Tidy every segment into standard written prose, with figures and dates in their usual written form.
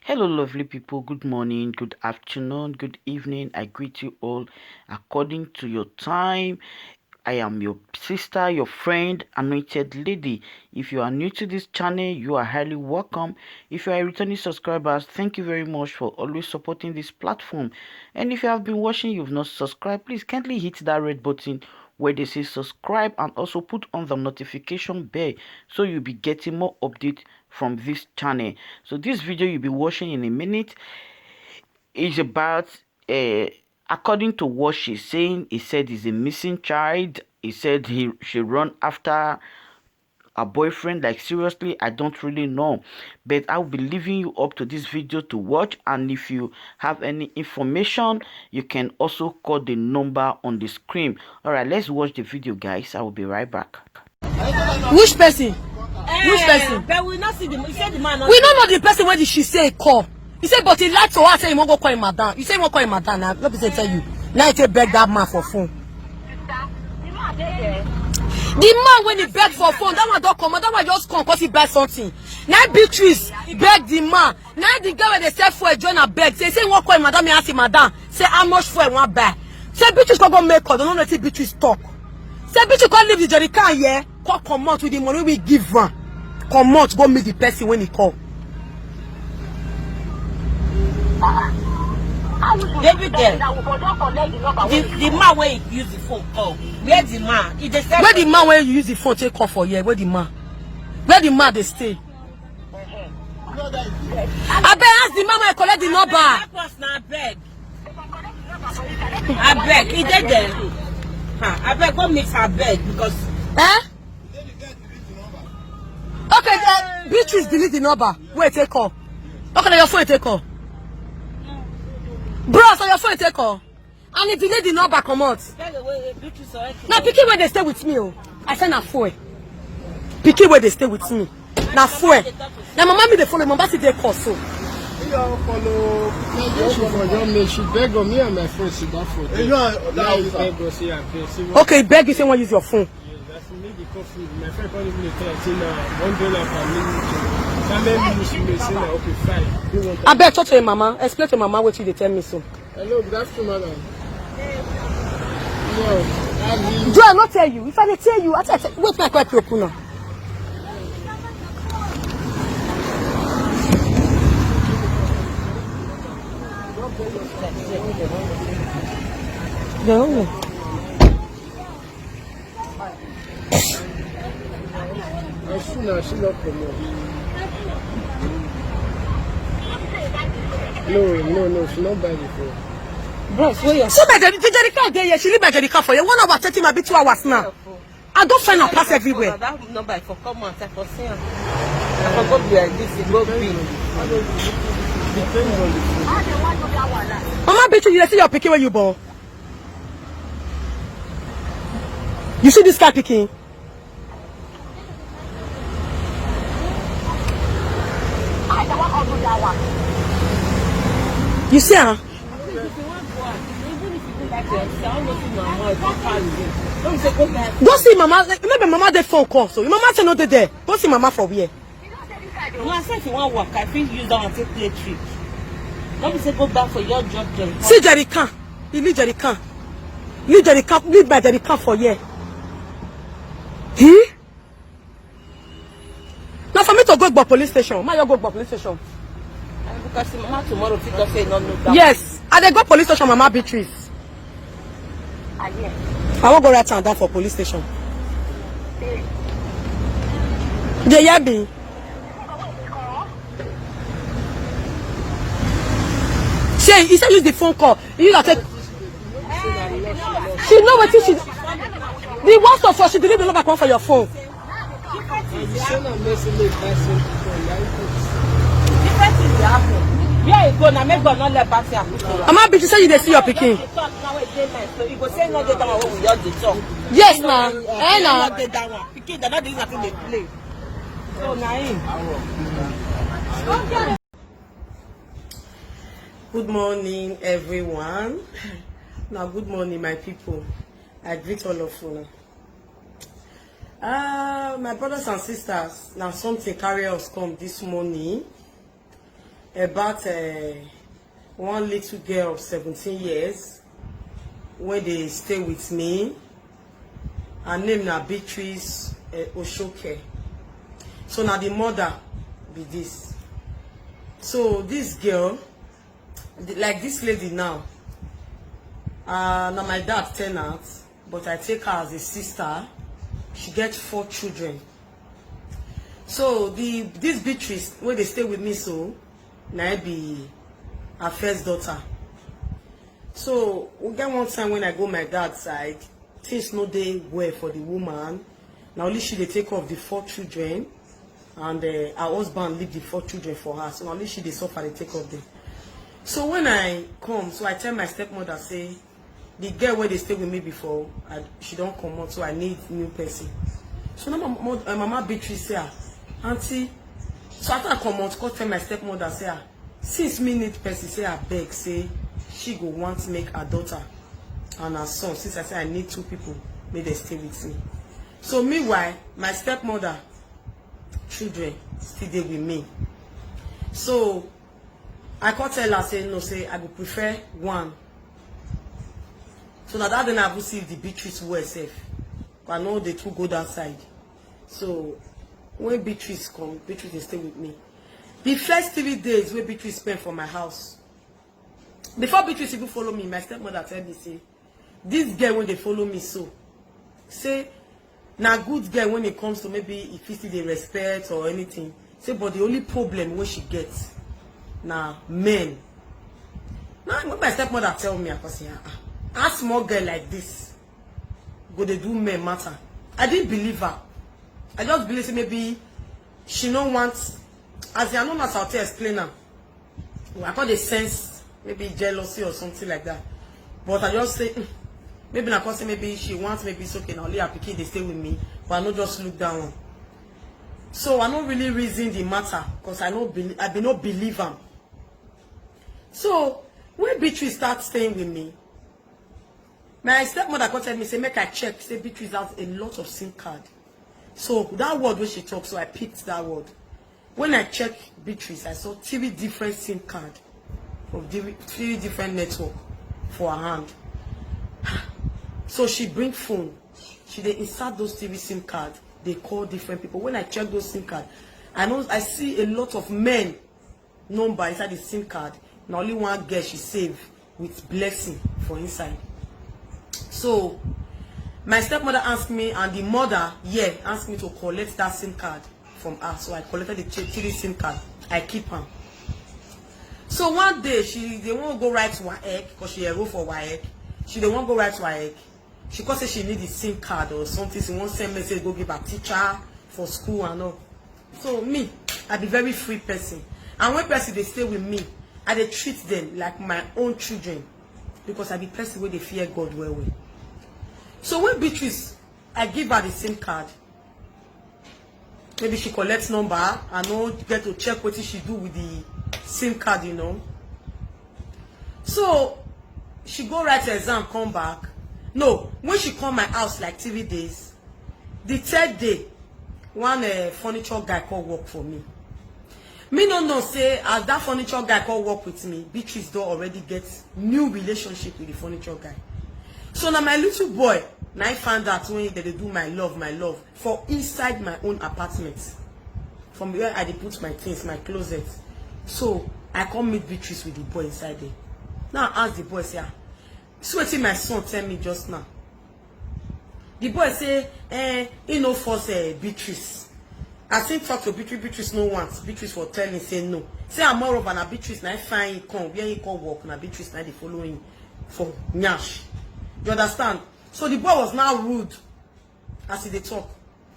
Hello, lovely people. Good morning, good afternoon, good evening. I greet you all according to your time. I am your sister, your friend, Anointed Lady. If you are new to this channel, you are highly welcome. If you are a returning subscriber, thank you very much for always supporting this platform. And if you have been watching, you've not subscribed, please kindly hit that red button where they say subscribe and also put on the notification bell so you'll be getting more updates from this channel. So this video you'll be watching in a minute is about according to what she's saying. He said he's a missing child. He said she run after a boyfriend. Like, seriously, I don't really know, but I'll be leaving you up to this video to watch. And if you have any information, you can also call the number on the screen. All right, let's watch the video, guys. I will be right back. Which person? Which person? But we not see the. He said the man. We don't know the person when she say call. He said, but he lied to her. Say he won't go call him madam. You say he won't call him madam. Now let me say tell you. Now he beg that man for phone. The man when he beg for phone, that one don't come. That one just come because he buy something. Now Beatrice beg the man. Now the girl when they sell for a join a beg. Say he won't call him madam. He ask him madam. Say how much for he want buy. Say Beatrice go make call. Don't know let Beatrice talk. Say Beatrice go leave the jerrycan here. Come out with the money we give her. Come out, go meet the person when he call. David there. The man where he use the phone call. Where the man? Where the man where you use the phone take call for here? Where the man? Where the man they stay? I beg ask the man where I collect the number. I beg. He did there. I beg go meet her beg because. Okay, Beatrice delete the number. Wait, take call. Okay, your phone take call. Bro, so your phone take call. And if you delete the number, come out. Now, picky where they stay with me. Oh, I send a phone. Picky where they stay with me. Now, phone. Now, mama me the phone. Mama see they call so. She beg on me and my phone. She got phone. Okay, beg you say want use your phone. My friend called me $1 per minute. I beg talk to your mama. Explain to mama what you tell me so. Hello, good afternoon, madam. No, Do I not tell you? If I dey tell you, I tell you. Wait, my quiet open now. she not promote. No, she not buy the phone. Bros, where you? So my Jerica there, yeah, she leave my Jerica for you. 1 hour 30 might be 2 hours now. I don't find her pass everywhere. That number for come on, I for see her. I for go be like this, go be. Mama Beatrice, you see your picking where you born. You see this guy picking? You see her? Don't see mama. Maybe mama dey phone call. So your mama say no dey there. Don't see mama for where. No, I said if you want work, I think use that one take play trick. Don't be say go back for your job. See Jerican. You leave Jerican. Leave Jerican. Leave my Jerican for here. He? Now for me to go to police station. Why you go to police station? Because mama tomorrow people say no that. Yes. I dey go police station, Mama Beatrice. I won't go right down for police station. They hear me. Say, he said use the phone call. You got take. She know what she. The worst of all, she deliver the number one for your phone. Yeah, you go now. Make God not let pass here. Mama Beatrice say you dey see your pikin. You go say no dey that one when we just dey talk. Yes, na. Eh, na. Not dey that one. Pikin, they not dey nothing dey play. So na him. Good morning, everyone. Now, good morning, my people. I greet all of you. My brothers and sisters, now something carry us come this morning. about one little girl of 17 years when they stay with me. Her name na Beatrice Oshoke. So now the mother be this. So this girl, like this lady now, now my dad tenant, but I take her as a sister. She gets 4 children. So this Beatrice, when they stay with me, so now be her first daughter. So we get one time when I go my dad's side, things no dey well for the woman. Now only she dey take off the 4 children, and her husband leave the 4 children for her. So now only she dey suffer dey take off them. So when I come, so I tell my stepmother, say the girl where they stay with me before, she don't come out, so I need new person. So now mama Beatrice say, auntie, so after I come out, go tell my stepmother, say, since me need person, say I beg, say she go want to make her daughter and her son. Since I say I need 2 people, may they stay with me. So meanwhile, my stepmother children still there with me. So I can't tell her, say no, say I would prefer one. So now that then I will see if the Beatrice will safe. I know they 2 go that side. So when Beatrice come, Beatrice will stay with me. The first 3 days where Beatrice spent for my house, before Beatrice even follow me, my stepmother tell me, say, this girl when they follow me, so say now good girl when it comes to maybe if you see the respect or anything. Say, but the only problem when she gets now men. Now when my stepmother tell me, I can say, a small girl like this go they do men matter. I didn't believe her. I just believe maybe she don't want, as I know as I'll explain her. I call the sense maybe jealousy or something like that. But I just say maybe I say maybe she wants, maybe it's okay now. Only her pikin they stay with me, but I don't just look down. So I don't really reason the matter because I be not believe her. So when Beatrice starts staying with me, my stepmother come tell me, say make I check, say Beatrice has a lot of SIM card. So that word when she talks, so I picked that word. When I checked Beatrice, I saw 3 different SIM card of 3 different network for her hand. So she bring phone, she they insert those 3 SIM card. They call different people. When I check those SIM card, I see a lot of men number inside the SIM card. Now only one girl she saved with blessing for inside. So my stepmother asked me, and the mother asked me to collect that SIM card from her. So I collected the 3 SIM card. I keep her. So one day they won't go right to her egg because she enrolled for her egg. They won't go right to her egg. She could say she need the SIM card or something. She won't send message go give her teacher for school and all. So me, I be very free person. And when person they stay with me, I they treat them like my own children because I be person where they fear God well. So when Beatrice, I give her the SIM card. Maybe she collects number. I know get to check what she do with the SIM card, you know. So she go write her exam, come back. No, when she come my house like 3 days, the 3rd day, one furniture guy called work for me. Me no know say as that furniture guy called work with me, Beatrice don't already get new relationship with the furniture guy. So now my little boy, now I found out when they do my love for inside my own apartment. From where I put my things, my closet. So I come meet Beatrice with the boy inside there. Now I ask the boy, say, sweating my son tell me just now. The boy say, he no force Beatrice. As him talk to Beatrice, Beatrice no wants. Beatrice will tell him, say no. Say I'm more of an Beatrice, now I find he come, where he call work, now Beatrice now they follow him for nyash. You understand? So the boy was now rude as he they talk.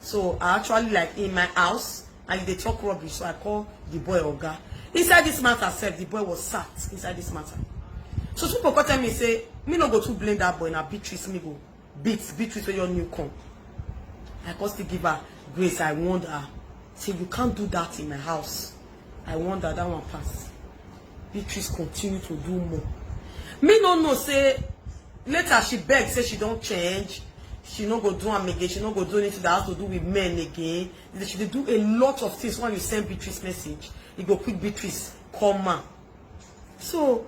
So I actually like in my house and they talk rubbish. So I call the boy Oga. Inside this matter, said the boy was sat inside this matter. So people come tell me, say, me no go to blame that boy, now Beatrice me go beat Beatrice when your new come. I can still give her grace. I warned her. Say you can't do that in my house. I warned her, that one pass. Beatrice continue to do more. Me no know say later she begged, say she don't change. She no go do am again. She no go do anything that has to do with men again. She dey do a lot of things. When you send Beatrice message, you go quick Beatrice call man. So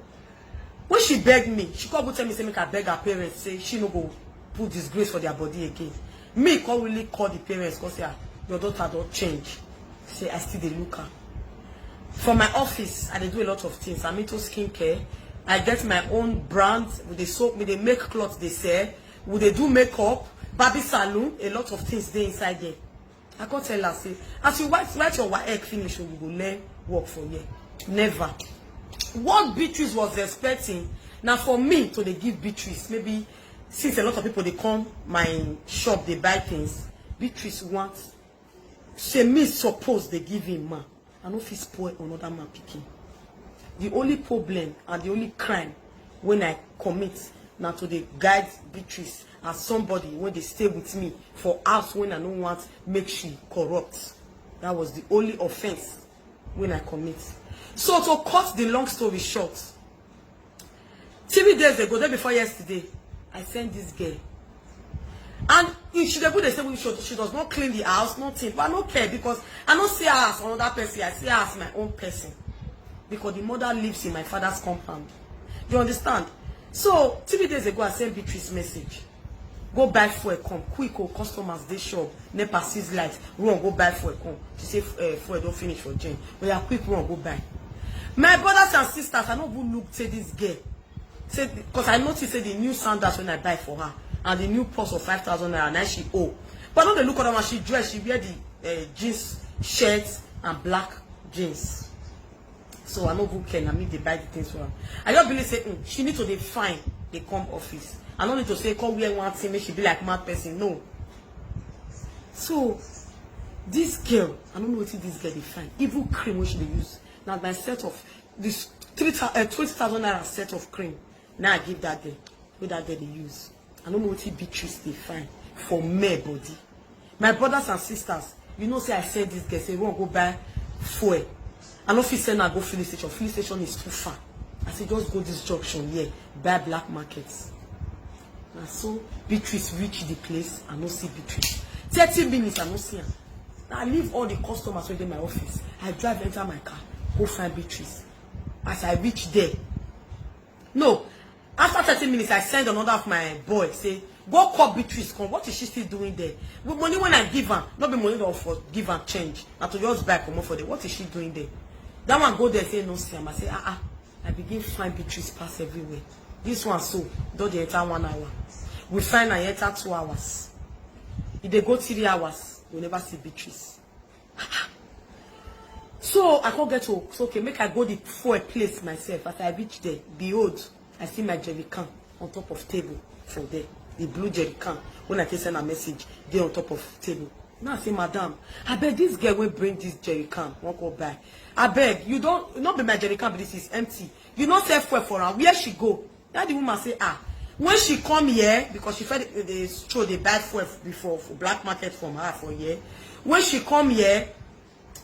when she begged me, she come go tell me say make I beg her parents, say she no go put disgrace for their body again. Me can't really call the parents because say your daughter don't change. Say I still dey look her. For my office, I dey do a lot of things. I'm into skincare. I get my own brand with the soap, with the make clothes they sell, with they do makeup, baby salon, a lot of things they inside there. I can't tell her say as you write your egg finish, you go learn work for you. Never. What Beatrice was expecting now for me to they give Beatrice, maybe since a lot of people they come my shop, they buy things. Beatrice wants say me suppose they give him man. I know if he spoil another man picking. The only problem and the only crime when I commit now to the guide Beatrice as somebody when they stay with me for house when I don't want make she corrupt. That was the only offense when I commit. So to cut the long story short, 3 days ago, day before yesterday, I sent this girl. And she they say she does not clean the house, nothing. But I don't care because I don't see her as another person. I see her as my own person. Because the mother lives in my father's compound. You understand? So 3 days ago, I sent Beatrice message. Go buy fuel, come quick. Customers they shop. NEPA sees light. Run, go buy fuel, come. She say fuel don't finish for Jane. We are quick, run, go buy. My brothers and sisters, I don't even look to this girl. Say because I noticed the new sandals when I buy for her. And the new purse of 5,000 naira, now she owe. But not the look at her when she dressed, she wear the jeans shirts and black jeans. So I know who can, I mean they buy the things for her. I just believe say she need to define the come office. I don't need to say come wear one thing, make she be like mad person. No. So this girl, I don't know what this girl define. Evil cream which they use. Now my set of this 20,000 naira set of cream. Now I give that girl. What that girl they use. I don't know what Beatrice they find for my body. My brothers and sisters, you know, say I said this girl, say we want to go buy fuel. I don't feel send her go filling station. Filling station is too far. I say just go this junction here, buy black markets. And so Beatrice reach the place, I don't see Beatrice. 30 minutes, I don't see her. I leave all the customers within my office. I drive enter my car, go find Beatrice. As I reach there, no. After 30 minutes, I send another of my boys, say, go call Beatrice, come. What is she still doing there? With money when I give her, not be money that for give her change. And to just buy come for them. What is she doing there? That one go there, say, no, see him. I say, I begin find Beatrice pass everywhere. This one, so, don't they enter 1 hour. We find her enter 2 hours. If they go 3 hours, we never see Beatrice. So, I can't get to, so, okay, make I go for a place myself. After I reach there, behold, I see my jerry can on top of table for there. The blue jerry can. When I can send a message, they on top of table. Now I say, Madam, I beg this girl will bring this jerry can. Won't go buy. I beg you don't not be my jerry can, but this is empty. You not sell fuel for her. Where she go? Now the woman say, when she come here, because she fed they show they buy fuel before for black market from her for here. When she come here,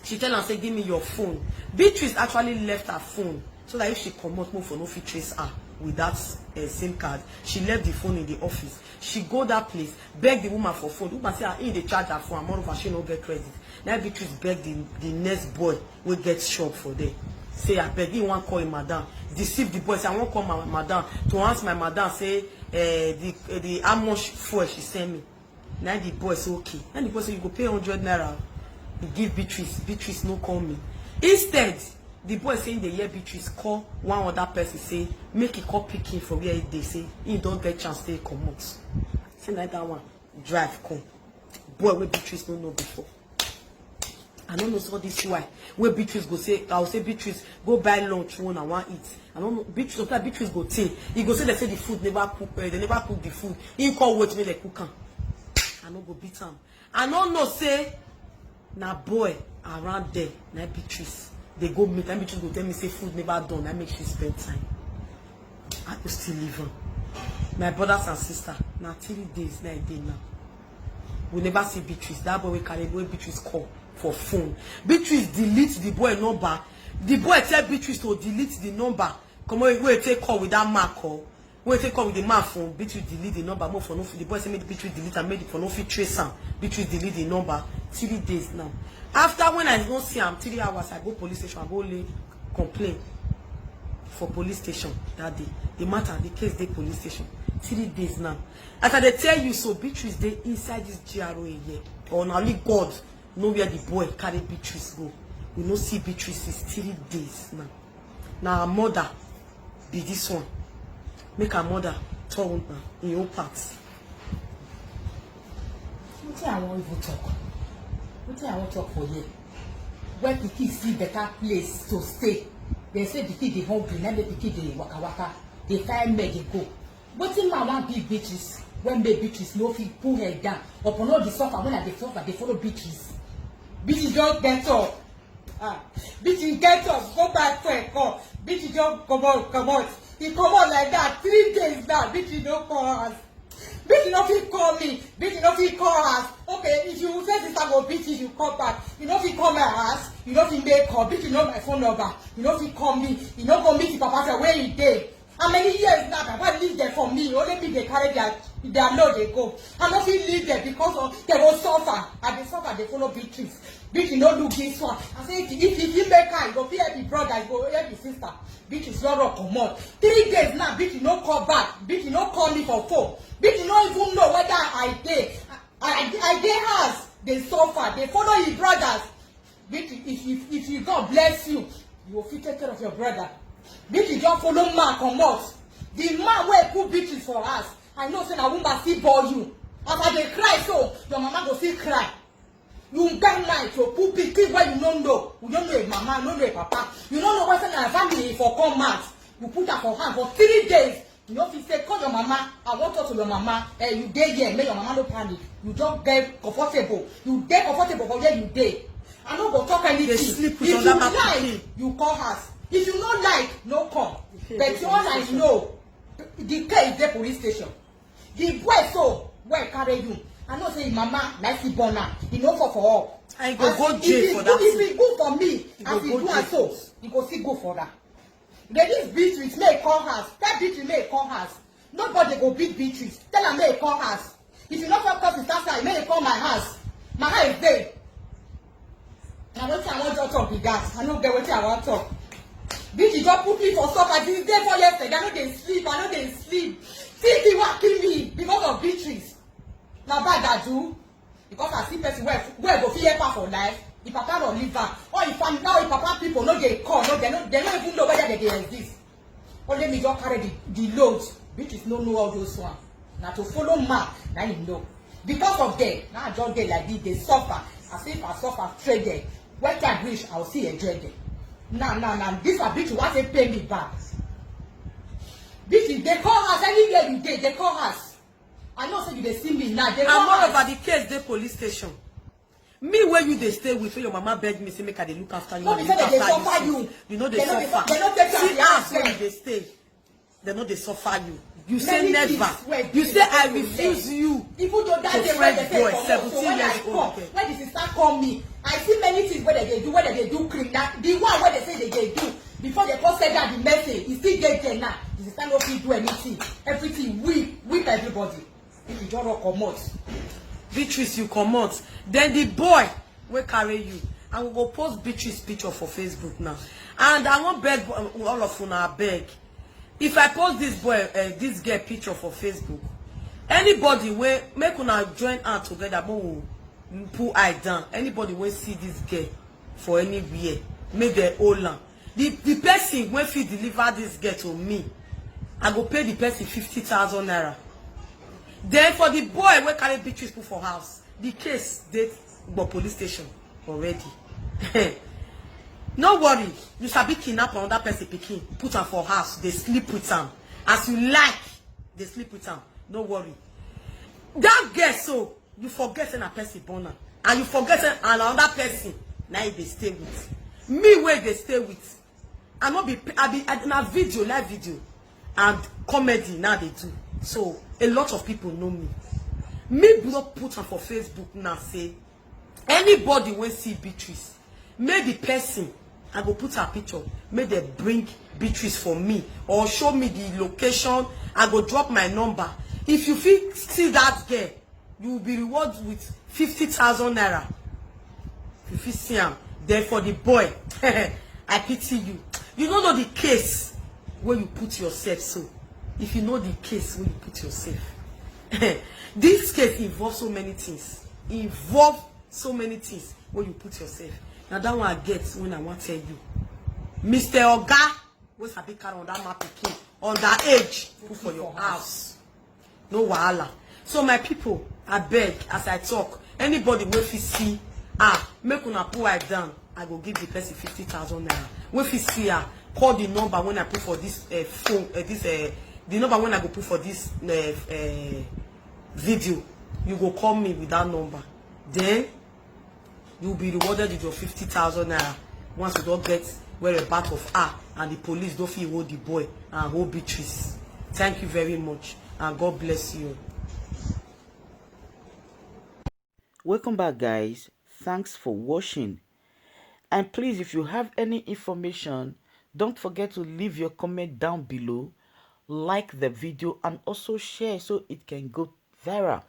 she tell her say, give me your phone. Beatrice actually left her phone so that if she come out, move for no fit trace her. With that SIM card, she left the phone in the office. She go that place, beg the woman for phone. The woman say, in the charge her phone, moreover she no get credit. Now Beatrice beg the next boy will get shop for there. Say I beg him want call him madam. Deceive the boy. Say I won't call my madam to ask my madam. Say the how much fuel she send me. Now the boy say okay. Now the boy say you go pay 100 naira. He give Beatrice. Beatrice no call me. Instead. The boy saying the year Beatrice call one other person say make it call picking for where they say he don't get chance to come out. Say like that one drive come. Boy where Beatrice don't know before. I don't know so this why. Where Beatrice go say I'll say Beatrice go buy lunch one and one eat. I don't know Beatrice after Beatrice go think. He go say they say the food never cook they never cook the food. He call wait make they cook am. I don't go beat him. I don't know say na boy around there na Beatrice. They go meet and Beatrice go tell me say food never done. I make she spend time. I go still live on. My brothers and sisters, now 3 days, now a day now. We never see Beatrice. That boy we carry boy Beatrice call for phone. Beatrice delete the boy number. The boy tell Beatrice to delete the number. Come on, we take call with that man call. We take call with the man phone. Beatrice delete the number. More for no. The boy say make Beatrice delete and made it for no fit trace am. Beatrice delete the number. 3 days now. After when I don't see him 3 hours, I go police station, I go lay complain for police station that day. The matter, the case, dey police station. 3 days now. As I dey tell you, so Beatrice dey inside this GRA here. Or only God know where the boy carry Beatrice go. We no see Beatrice is 3 days now. Now her mother be this one. Make her mother turn in your parts. What I want to talk? What I want to talk for here? Where pikin see better place to stay. They say pikin dey hungry, now the pikin dey waka waka. They find me, they go. Wetin man wan be Beatrice when make Beatrice no fit pull her down upon all the suffer when I dey suffer dey follow Beatrice. Beatrice just get up. Beatrice get up, go back to her car. Beatrice just come out. He come out like that 3 days now. Beatrice no call us. Beatrice no fit call me. Beatrice no fit call us. Okay, if you say sister go beat you come back. You no fit call my house. You no fit make call. Beatrice know my phone number. You no fit call me. You no go meet the papa say where he dey. How many years now papa leave there for me? Only me dey carry their load dey go. I no fit leave there because of they go suffer. I dey suffer dey follow Beatrice. Beatrice no look this one. I say if you make her, you go fit help the brother, you go help the sister. Beatrice no run comot. 3 days now, Beatrice no call back. Beatrice no call me for phone. Beatrice no even know whether I dey. I dey house. They suffer. They follow his brothers. Beatrice, if you God bless you, you will fit take care of your brother. Beatrice just follow man comot. The man wey put Beatrice for us, I know say na woman still born you. As I dey cry so, your mama go still cry. You get night to put pikin wey you no know. You don't know a mama, you no know a papa. You don't know whether na family for come out. You put her for hand for 3 days. You know if you say call your mama, I want to talk to your mama. You dey here, make your mama no panic. You just get comfortable. You dey comfortable for where you dey. I no go talk anything. If you like, you call her. If you no like, no come. But all I know, the case dey police station. The boy so where carry you. I know say mama like he born am. He no for all. I go jail for that. If he good for me, as he do and so, he go still go for that. Then this Beatrice may call her. Tell Beatrice may call her. Nobody go beat Beatrice. Tell her may call her. If you not call his sister, may call my house. My house is there. Now what I want to talk be that. I don't get what I want to talk. Beatrice just put me for supper. This day for yesterday. I know they sleep. I know they sleep. See he want kill me because of Beatrice. Now bad I do. Because I see person where go fit help her for life. The papa don't leave her. Or if I'm now if papa people no they call, no they don't even know whether they exist. Only me just carry the load. Beatrice no know all those ones. Now to follow man, now you know. Because of them, now I just get like this, they suffer. As if I suffer straight there. When time reach, I'll see enjoy them. Now, this a Beatrice want to pay me back. Beatrice, they call us anywhere you dey, they call us. I know say you dey see me now. They I'm all over the case, dey police station. Me where you dey stay with, your mama beg me say make I dey look after you. No, they suffer you. You know they suffer. They don't take care of see the house where you dey stay. They know they suffer you. You say never. You say I refuse you. Even though that day when they say for 17 years old, when the sister call me, I see many things where they do, whether they do cream. That the one where they say they do before they first send out the message, you still get there now. The sister no fit do anything. Everything weep everybody. If you just come out, Beatrice, you come out. Then the boy will carry you. I will go post Beatrice picture for Facebook now. And I won't beg all of you now beg. If I post this boy, this girl picture for Facebook, anybody will make una join her together, but will pull eye down. Anybody will see this girl for anywhere, make their own land. The person when he deliver this girl to me, I go pay the person 50,000 naira. Then for the boy wey carry Beatrice put for house, the case dey go police station already. No worry, you sabi kidnap another person pikin, put am for house, they sleep with am. As you like, they sleep with am. No worry. That girl so, you forget say na person born am, and you forget say another person na they stay with. Me where they stay with, I no be na video, live video, and comedy now they do. So a lot of people know me. Me block put am for Facebook now say anybody when see Beatrice, make the person I go put her picture, make they bring Beatrice for me or show me the location. I go drop my number. If you feel see that girl, you will be rewarded with 50,000 naira. If you see him, then for the boy, I pity you. You don't know the case where you put yourself. So if you know the case where you put yourself, this case involves so many things. Where you put yourself. Now that one I get when I want to tell you, Mr. Oga, what's a big car on that map again? On that age, put for your house. No wahala. So my people, I beg as I talk, anybody will see, make una put wife down. I go give the person 50,000 naira. When you see her, call the number when I put for this phone, the number when I go put for this video. You go call me with that number. Then you will be rewarded with your 50,000 naira. Once you don't get where a back of her and the police don't feel hold the boy and hold Beatrice. Thank you very much and God bless you. Welcome back, guys. Thanks for watching. And please, if you have any information, don't forget to leave your comment down below, like the video, and also share so it can go viral.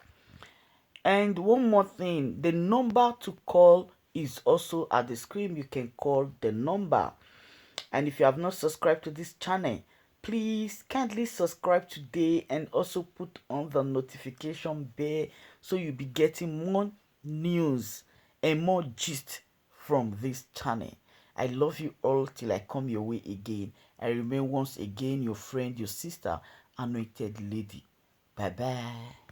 And one more thing, the number to call is also at the screen. You can call the number. And if you have not subscribed to this channel, please kindly subscribe today and also put on the notification bell so you'll be getting more news and more gist from this channel. I love you all till I come your way again. I remain once again your friend, your sister, Anointed Lady. Bye bye.